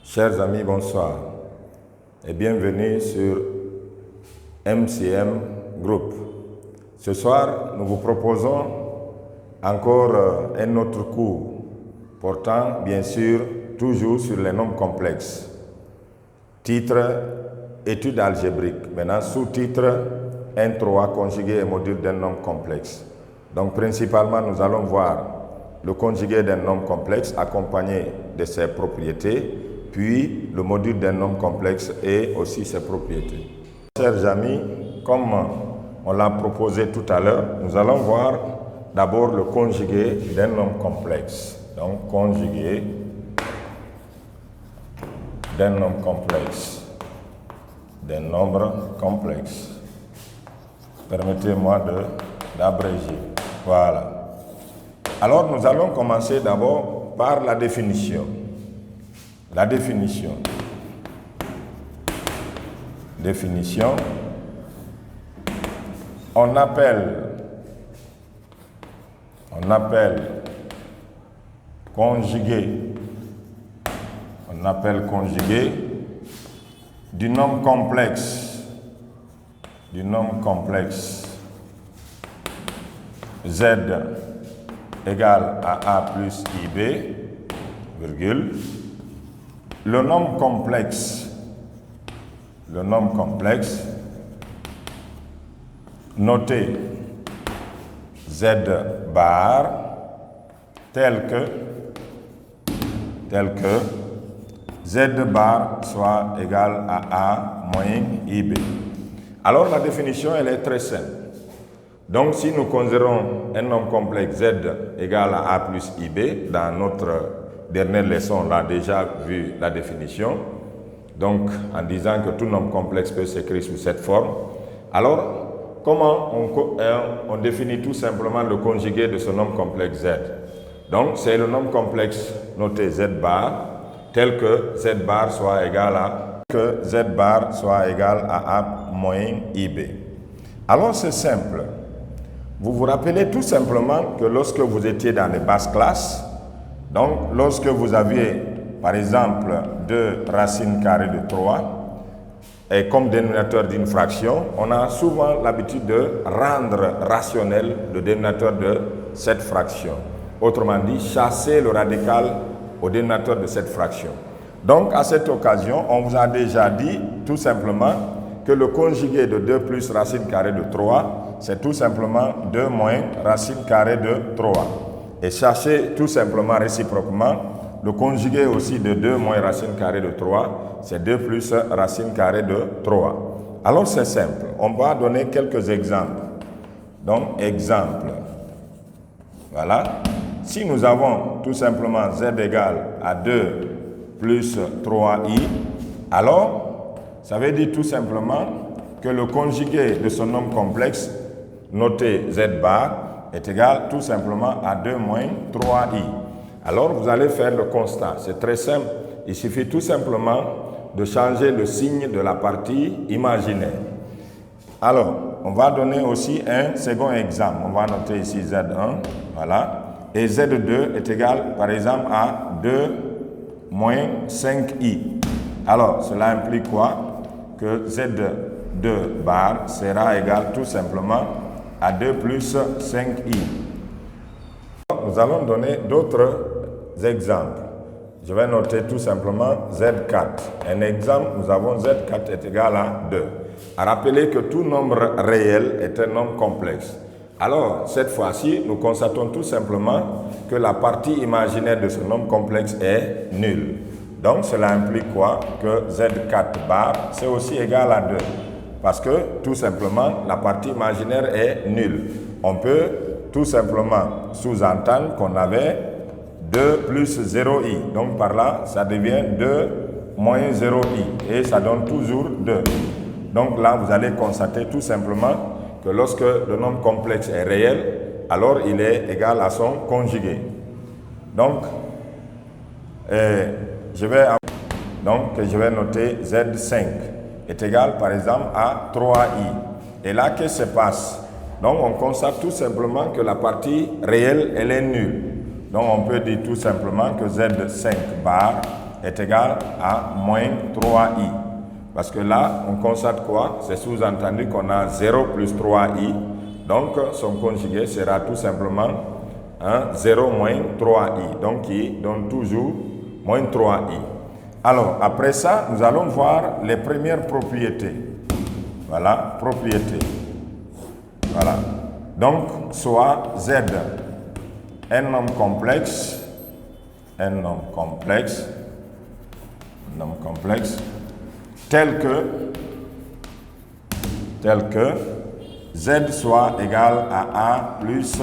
Chers amis, bonsoir et bienvenue sur MCM Group. Ce soir, nous vous proposons encore un autre cours portant bien sûr toujours sur les nombres complexes. Titre, études algébriques. Maintenant, sous-titre, N3 conjugué et module d'un nombre complexe. Donc principalement, nous allons voir le conjugué d'un nombre complexe accompagné de ses propriétés, puis le module d'un nombre complexe et aussi ses propriétés. Chers amis, comme on l'a proposé tout à l'heure, nous allons voir d'abord le conjugué d'un nombre complexe. Donc, conjugué d'un nombre complexe. D'un nombre complexe. Permettez-moi d'abréger. Voilà. Alors, nous allons commencer d'abord par la définition. La définition. Définition. On appelle conjugué. On appelle conjugué du nombre complexe. Du nombre complexe. Z égale à A plus IB, virgule. Le nombre complexe noté Z bar tel que Z bar soit égal à A moins IB. Alors la définition, elle est très simple. Donc si nous considérons un nombre complexe Z égal à A plus IB, dans notre dernière leçon, on a déjà vu la définition. Donc en disant que tout nombre complexe peut s'écrire sous cette forme. Alors comment on définit tout simplement le conjugué de ce nombre complexe Z? Donc c'est le nombre complexe noté Z bar tel que Z bar soit égal à A moins IB. Alors c'est simple. Vous vous rappelez tout simplement que lorsque vous étiez dans les basses classes, donc lorsque vous aviez par exemple 2 racines carrées de 3 et comme dénominateur d'une fraction, on a souvent l'habitude de rendre rationnel le dénominateur de cette fraction. Autrement dit, chasser le radical au dénominateur de cette fraction. Donc à cette occasion, on vous a déjà dit tout simplement que le conjugué de 2 plus racine carrée de 3, c'est tout simplement 2 moins racine carrée de 3. Et chercher tout simplement réciproquement le conjugué aussi de 2 moins racine carrée de 3, c'est 2 plus racine carrée de 3. Alors c'est simple, on va donner quelques exemples. Donc exemple, voilà. Si nous avons tout simplement Z égale à 2 plus 3i, alors ça veut dire tout simplement que le conjugué de ce nombre complexe noté Z bar est égal tout simplement à 2 moins 3i. Alors vous allez faire le constat, c'est très simple, il suffit tout simplement de changer le signe de la partie imaginaire. Alors, on va donner aussi un second exemple, on va noter ici Z1, voilà, et Z2 est égal par exemple à 2 moins 5i. Alors, cela implique quoi? Que Z2 bar sera égal tout simplement à 2 plus 5i. Nous allons donner d'autres exemples. Je vais noter tout simplement Z4. Un exemple, nous avons Z4 est égal à 2. À rappeler que tout nombre réel est un nombre complexe. Alors, cette fois-ci, nous constatons tout simplement que la partie imaginaire de ce nombre complexe est nulle. Donc, cela implique quoi? Que Z4 bar, c'est aussi égal à 2. Parce que, tout simplement, la partie imaginaire est nulle. On peut tout simplement sous-entendre qu'on avait 2 plus 0i. Donc, par là, ça devient 2 moins 0i. Et ça donne toujours 2. Donc, là, vous allez constater tout simplement que lorsque le nombre complexe est réel, alors il est égal à son conjugué. Donc, je vais noter Z5 est égal par exemple à 3i. Et là, qu'est-ce qui se passe? Donc on constate tout simplement que la partie réelle, elle est nulle. Donc on peut dire tout simplement que Z5 bar est égal à moins 3i. Parce que là, on constate quoi? C'est sous-entendu qu'on a 0 plus 3i. Donc, son conjugué sera tout simplement 0 moins 3i. Donc, qui donne toujours moins 3i. Alors, après ça, nous allons voir les premières propriétés. Voilà, propriétés. Voilà. Donc, soit Z, un nombre complexe, tel que Z soit égal à A plus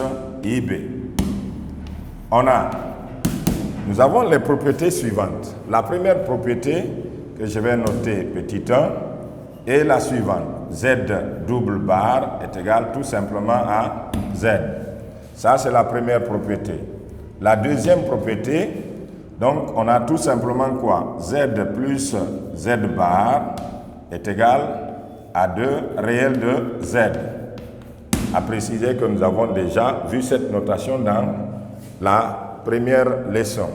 IB. Nous avons les propriétés suivantes. La première propriété que je vais noter petit 1 est la suivante. Z double bar est égal tout simplement à Z. Ça, c'est la première propriété. La deuxième propriété, donc, on a tout simplement quoi? Z plus Z bar est égal à 2 réel de Z. À préciser que nous avons déjà vu cette notation dans la première leçon.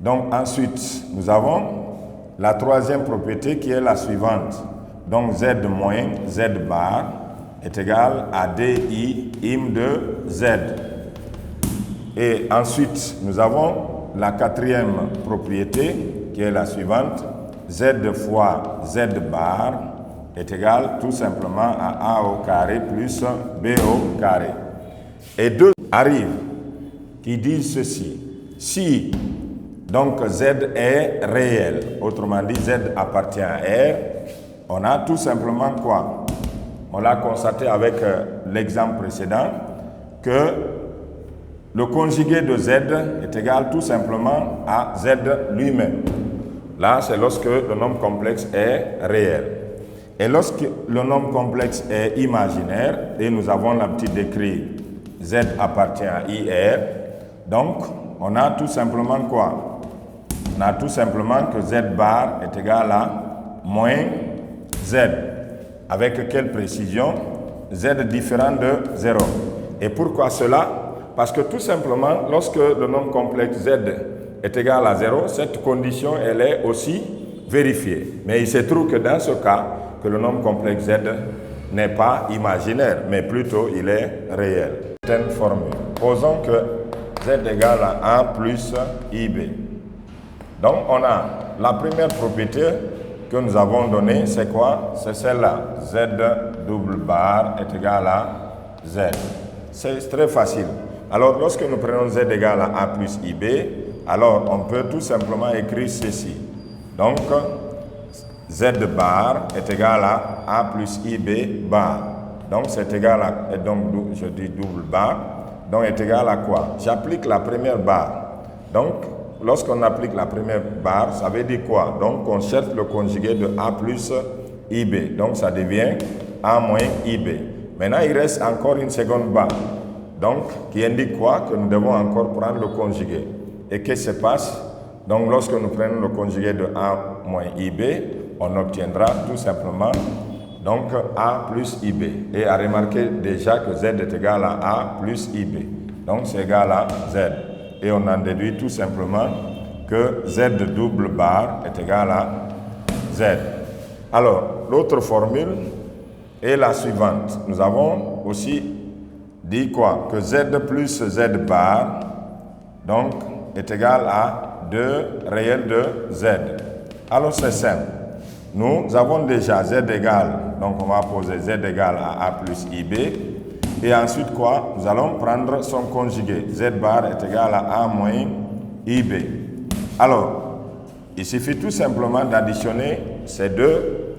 Donc, ensuite, nous avons la troisième propriété qui est la suivante. Donc, Z moins Z bar est égal à DI im de Z. Et ensuite, nous avons la quatrième propriété qui est la suivante. Z fois Z bar est égal tout simplement à A au carré plus B au carré. Et deux arrivent qui disent ceci. Si donc Z est réel, autrement dit Z appartient à R, on a tout simplement quoi? On l'a constaté avec l'exemple précédent que le conjugué de Z est égal tout simplement à Z lui-même. Là, c'est lorsque le nombre complexe est réel. Et lorsque le nombre complexe est imaginaire, et nous avons l'habitude d'écrire Z appartient à IR, donc on a tout simplement quoi? On a tout simplement que Z bar est égal à moins Z. Avec quelle précision? Z différent de 0. Et pourquoi cela? Parce que tout simplement, lorsque le nombre complexe Z est égal à 0, cette condition, elle est aussi vérifiée. Mais il se trouve que dans ce cas, que le nombre complexe Z n'est pas imaginaire, mais plutôt il est réel. C'est une formule. Posons que Z égale à A plus IB. Donc, on a la première propriété que nous avons donnée, c'est quoi? C'est celle-là. Z double bar est égal à Z. C'est très facile. Alors, lorsque nous prenons Z égale à A plus IB, alors on peut tout simplement écrire ceci. Donc, Z bar est égal à A plus IB bar. Donc, c'est égal à, et donc je dis double bar, donc est égal à quoi? J'applique la première barre. Donc, lorsqu'on applique la première barre, ça veut dire quoi? Donc, on cherche le conjugué de A plus IB. Donc, ça devient A moins IB. Maintenant, il reste encore une seconde barre. Donc, qui indique quoi? Que nous devons encore prendre le conjugué. Et qu'est-ce qui se passe? Donc, lorsque nous prenons le conjugué de A moins IB, on obtiendra tout simplement donc A plus IB. Et à remarquer déjà que Z est égal à A plus IB. Donc, c'est égal à Z. Et on en déduit tout simplement que Z double bar est égal à Z. Alors, l'autre formule est la suivante. Nous avons aussi dit quoi? Que Z plus Z bar donc, est égal à 2 réel de Z. Alors, c'est simple. Nous avons déjà Z égale, donc on va poser Z égale à A plus IB. Et ensuite quoi? Nous allons prendre son conjugué. Z bar est égal à A moins IB. Alors, il suffit tout simplement d'additionner ces deux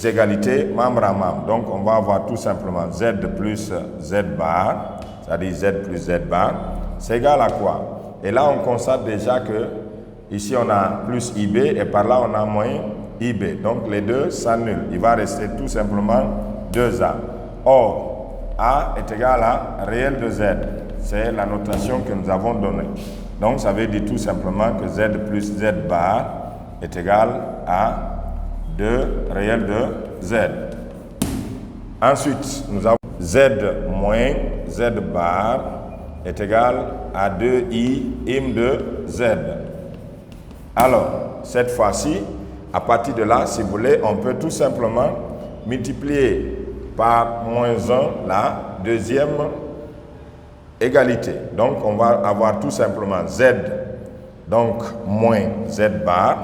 égalités membre à membre. Donc, on va avoir tout simplement Z plus Z bar, c'est-à-dire Z plus Z bar, c'est égal à quoi? Et là, on constate déjà que ici, on a plus IB et par là, on a moins IB. Donc, les deux s'annulent. Il va rester tout simplement 2A. Or, A est égal à réel de Z. C'est la notation que nous avons donnée. Donc, ça veut dire tout simplement que Z plus Z bar est égal à 2 réel de Z. Ensuite, nous avons Z moins Z bar est égal à 2I im de Z. Alors, cette fois-ci, à partir de là, si vous voulez, on peut tout simplement multiplier par moins 1 la deuxième égalité. Donc, on va avoir tout simplement Z, donc moins Z bar,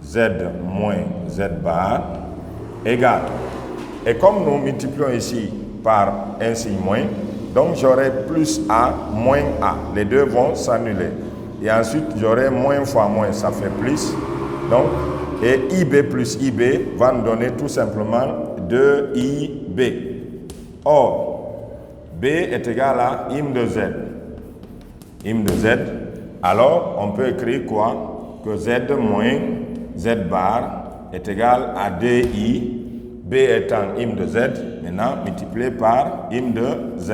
Z moins Z bar, égale. Et comme nous multiplions ici par un signe moins, donc j'aurai plus A moins A. Les deux vont s'annuler. Et ensuite, j'aurai moins fois moins, ça fait plus. Donc, et IB plus IB va nous donner tout simplement 2IB. Or, B est égal à IM de Z. IM de Z. Alors, on peut écrire quoi? Que Z moins Z bar est égal à 2I. B étant IM de Z, maintenant multiplié par IM de Z.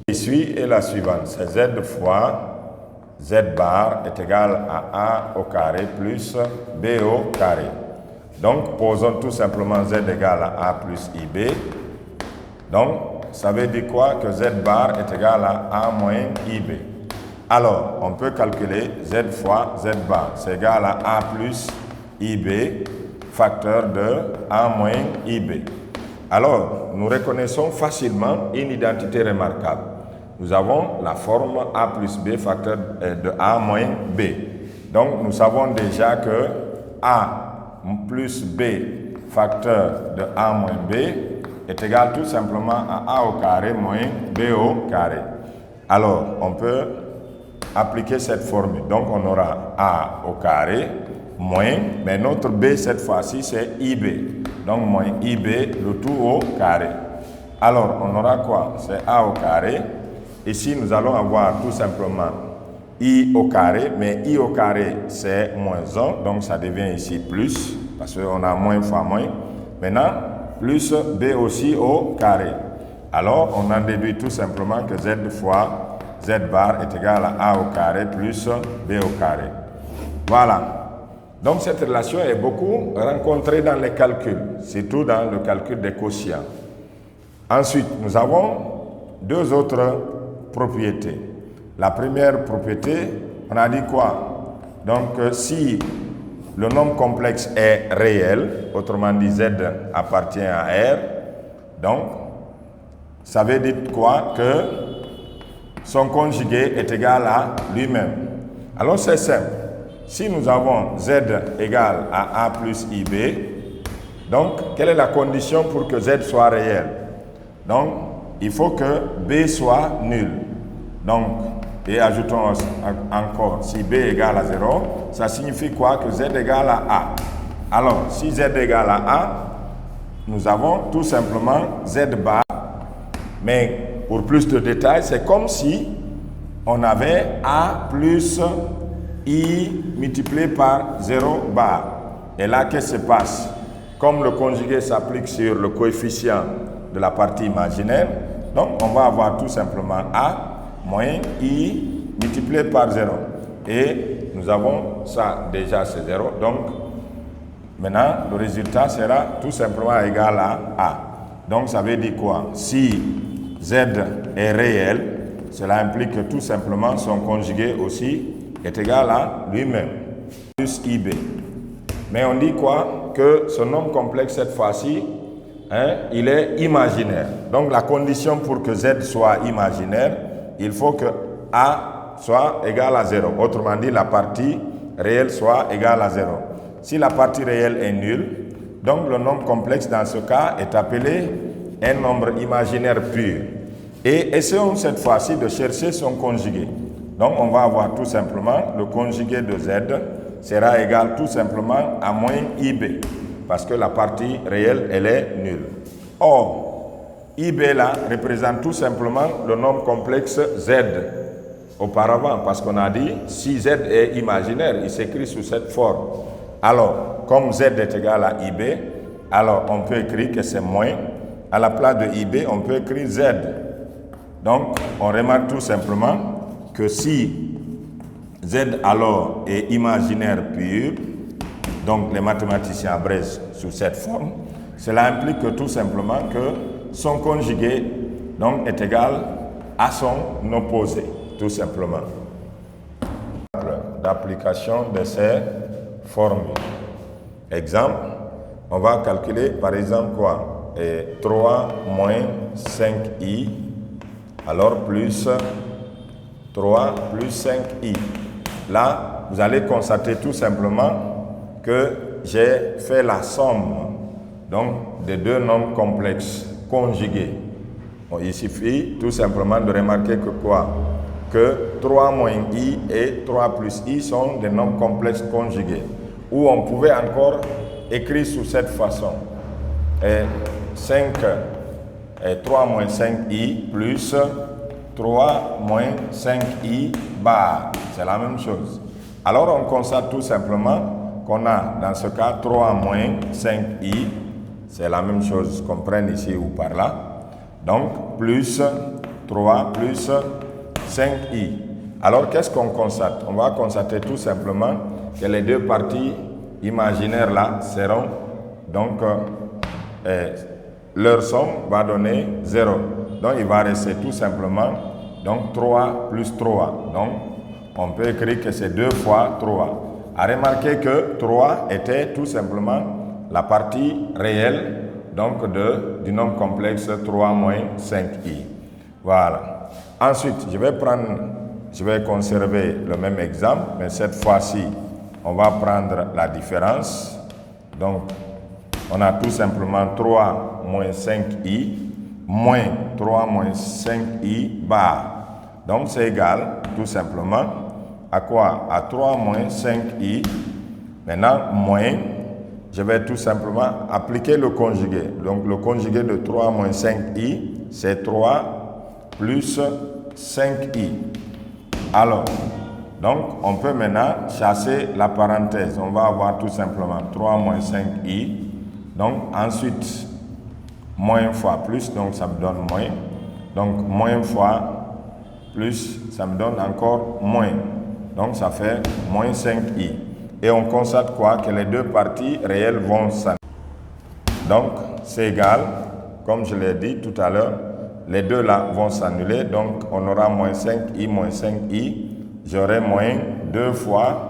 Qui suit est la suivante. C'est Z fois Z bar est égal à A au carré plus B au carré. Donc, posons tout simplement Z égale à A plus IB. Donc, ça veut dire quoi? Que Z bar est égal à A moins IB. Alors, on peut calculer Z fois Z bar. C'est égal à A plus IB, facteur de A moins IB. Alors, nous reconnaissons facilement une identité remarquable. Nous avons la forme A plus B, facteur de A moins B. Donc, nous savons déjà que A plus B, facteur de A moins B, est égal tout simplement à A au carré moins B au carré. Alors, on peut appliquer cette formule. Donc, on aura A au carré moins, mais notre B cette fois-ci, c'est IB. Donc, moins IB, le tout au carré. Alors, on aura quoi? C'est A au carré. Ici, nous allons avoir tout simplement I au carré, mais I au carré, c'est moins 1, donc ça devient ici plus, parce qu'on a moins fois moins. Maintenant, plus B aussi au carré. Alors, on en déduit tout simplement que Z fois Z bar est égal à A au carré plus B au carré. Voilà. Donc, cette relation est beaucoup rencontrée dans les calculs, surtout dans le calcul des quotients. Ensuite, nous avons deux autres propriétés. La première propriété, on a dit quoi? Donc, si le nombre complexe est réel, autrement dit Z appartient à R, donc, ça veut dire quoi? Que son conjugué est égal à lui-même. Alors, c'est simple. Si nous avons Z égale à A plus IB, donc, quelle est la condition pour que Z soit réel? Donc, il faut que B soit nul. Donc, et ajoutons encore, si B égale à 0, ça signifie quoi? Que Z égale à A. Alors, si Z égale à A, nous avons tout simplement Z bar. Mais pour plus de détails, c'est comme si on avait A plus I multiplié par 0 bar. Et là, qu'est-ce qui se passe? Comme le conjugué s'applique sur le coefficient de la partie imaginaire, donc on va avoir tout simplement A moins I multiplié par 0. Et nous avons ça déjà, c'est 0. Donc, maintenant, le résultat sera tout simplement égal à A. Donc, ça veut dire quoi? Si Z est réel, cela implique que tout simplement son conjugué aussi est égal à lui-même, plus IB. Mais on dit quoi? Que ce nombre complexe, cette fois-ci, il est imaginaire. Donc, la condition pour que Z soit imaginaire, il faut que A soit égal à 0. Autrement dit, la partie réelle soit égale à 0. Si la partie réelle est nulle, donc le nombre complexe dans ce cas est appelé un nombre imaginaire pur. Et essayons cette fois-ci de chercher son conjugué. Donc, on va avoir tout simplement le conjugué de Z sera égal tout simplement à moins IB. Parce que la partie réelle, elle est nulle. Or, IB là représente tout simplement le nombre complexe Z auparavant. Parce qu'on a dit, si Z est imaginaire, il s'écrit sous cette forme. Alors, comme Z est égal à IB, alors on peut écrire que c'est moins. À la place de IB, on peut écrire Z. Donc, on remarque tout simplement que si Z alors est imaginaire pur, donc les mathématiciens abrègent sous cette forme, cela implique que tout simplement que son conjugué donc, est égal à son opposé, tout simplement. d'application de ces formules. Exemple, on va calculer par exemple quoi? 3 moins 5i, alors plus 3 plus 5i. Là, vous allez constater tout simplement que j'ai fait la somme donc des deux nombres complexes conjugués. Bon, il suffit tout simplement de remarquer que quoi? Que 3 moins i et 3 plus i sont des nombres complexes conjugués. Ou on pouvait encore écrire sous cette façon. 3 moins 5i plus 3 moins 5i bar. C'est la même chose. Alors on constate tout simplement qu'on a dans ce cas 3 moins 5i. C'est la même chose qu'on prenne ici ou par là. Donc plus 3 plus 5i. Alors qu'est-ce qu'on constate? On va constater tout simplement que les deux parties imaginaires là seront donc leur somme va donner 0. Donc il va rester tout simplement donc 3 plus 3. Donc on peut écrire que c'est 2 fois 3. À remarquer que 3 était tout simplement la partie réelle donc du nombre complexe 3 moins 5i. Voilà. Ensuite, je vais conserver le même exemple, mais cette fois-ci, on va prendre la différence. Donc, on a tout simplement 3 moins 5i moins 3 moins 5i bar. Donc, c'est égal tout simplement à quoi? À 3 moins 5i. Maintenant, moins, je vais tout simplement appliquer le conjugué. Donc, le conjugué de 3 moins 5i, c'est 3 plus 5i. Alors, donc, on peut maintenant chasser la parenthèse. On va avoir tout simplement 3 moins 5i. Donc, ensuite, moins fois plus, donc ça me donne moins. Donc, moins fois plus, ça me donne encore moins. Donc, ça fait moins 5i. Et on constate quoi? Que les deux parties réelles vont s'annuler. Donc, c'est égal, comme je l'ai dit tout à l'heure, les deux là vont s'annuler. Donc, on aura moins 5i moins 5i. J'aurai moins 2 fois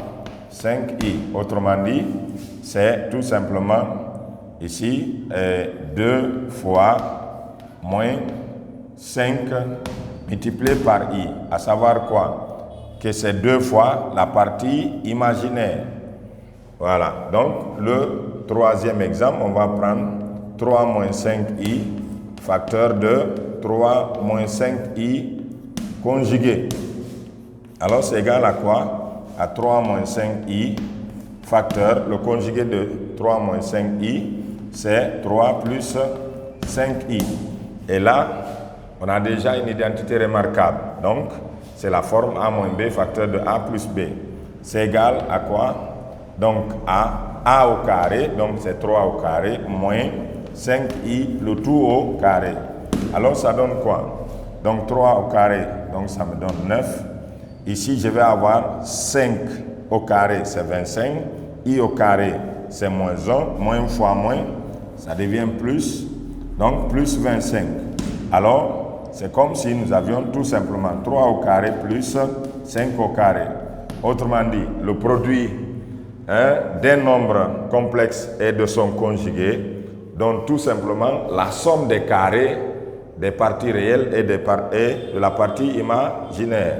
5i. Autrement dit, c'est tout simplement ici 2 fois moins 5 multiplié par i. À savoir quoi? Que c'est 2 fois la partie imaginaire. Voilà. Donc, le troisième exemple, on va prendre 3 moins 5i, facteur de 3 moins 5i conjugué. Alors, c'est égal à quoi? À 3 moins 5i, facteur, le conjugué de 3 moins 5i, c'est 3 plus 5i. Et là, on a déjà une identité remarquable. Donc, c'est la forme a moins b, facteur de a plus b. C'est égal à quoi? Donc, a au carré, donc c'est 3 au carré, moins 5i, le tout au carré. Alors, ça donne quoi? Donc, 3 au carré, donc ça me donne 9. Ici, je vais avoir 5 au carré, c'est 25. I au carré, c'est moins 1. Moins fois moins, ça devient plus. Donc, plus 25. Alors, c'est comme si nous avions tout simplement 3 au carré plus 5 au carré. Autrement dit, le produit d'un nombre complexe et de son conjugué donne tout simplement la somme des carrés des parties réelles et de la partie imaginaire.